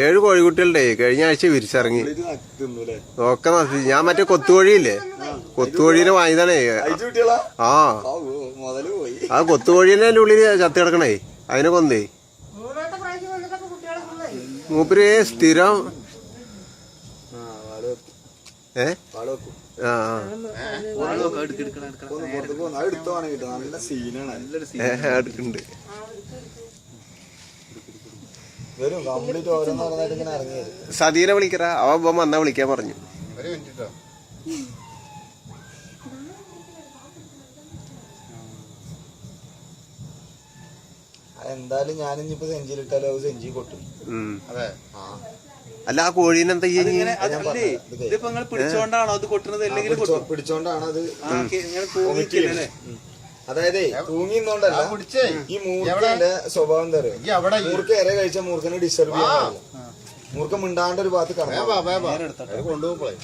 ഏഴ് കോഴിക്കുട്ടികളുടെ കഴിഞ്ഞ ആഴ്ച വിരിച്ചിറങ്ങി ഒക്കെ നശിച്ചു. ഞാൻ മറ്റേ കൊത്തുകോഴിയില്ലേ, കൊത്തുകോഴീനെ വാങ്ങിയതാണേ. ആ ആ കൊത്തുകോഴീനെ അതിന്റെ ഉള്ളിൽ ചത്തി കിടക്കണേ, അതിനെ കൊന്നേ. മൂപ്പര് സ്ഥിരം എടുക്കുന്നുണ്ട്. സതീനെ വിളിക്കറ, അവൻ വന്നാ വിളിക്കാൻ പറഞ്ഞു. എന്തായാലും ഞാനിപ്പോ സെഞ്ചിയിലിട്ടാലോ അത് സെഞ്ചി കൊട്ടും. അല്ല ആ കോഴീനെന്താ പിടിച്ചോണ്ടാണോ അത് കൊട്ടുന്നത്? പിടിച്ചോണ്ടാണ് അത്. അതായത് തൂങ്ങിന്നോണ്ടല്ല, ഈ മൂർഖന്റെ സ്വഭാവം എന്താ പറയുക, മൂർഖ ഇര കഴിച്ച മൂർഖനെ ഡിസ്റ്റർബ് ചെയ്യാൻ മൂർഖ മിണ്ടാണ്ട ഒരു ഭാഗത്ത് കൊണ്ടുപോകുമ്പോഴേ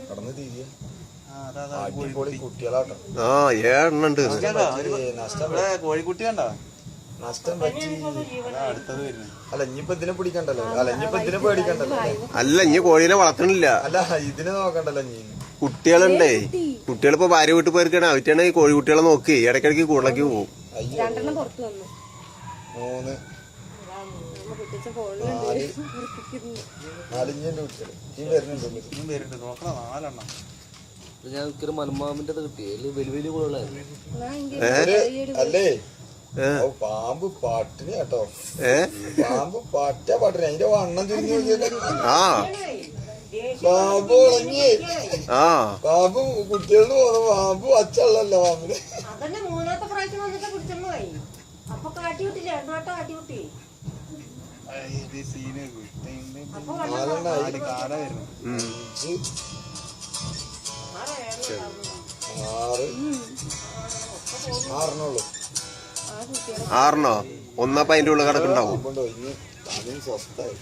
കടന്ന് തിരിയ അടിപൊളി കുട്ടികളാട്ടോ. കോഴിക്കുട്ടി കണ്ടോ? നഷ്ടം പറ്റി. അല്ല ഇനിയിപ്പോ ഇതിനെ പിടിക്കണ്ടല്ലോ, അല്ല ഇനിയിപ്പോ ഇതിനെ പേടിക്കണ്ടല്ലോ. അല്ല ഇനി കോഴീനെ വളർത്തണില്ല. അല്ല ഇതിനെ നോക്കണ്ടല്ലോ. ഇനി കുട്ടികളുണ്ടേ, കുട്ടികളിപ്പോ ഭാര്യ വീട്ടിൽ പോയിരിക്കണേ, അവറ്റാണ് ഈ കോഴിക്കുട്ടികളെ നോക്കി ഇടയ്ക്കിടയ്ക്ക് കൂടുതലേക്ക് പോകും. 3 ഞാൻ മലമാമിന്റെ കിട്ടി വലിയ വലിയ അല്ലേ. പാമ്പ് പാട്ടിന് കേട്ടോ, പാമ്പ് പാട്ടിന് അതിന്റെ വണ്ണം തിരിഞ്ഞു പാമ്പ് ഉളങ്ങി. പാമ്പ് കുട്ടികളിന് പോകുന്ന പാമ്പ് അച്ചള്ളല്ലോ പാമ്പിന്. ആറിനുള്ളൂ. 6 ഒന്നപ്പം അതിന്റെ ഉള്ളിൽ കിടക്കുന്നുണ്ടാവും. സ്വസ്ഥായി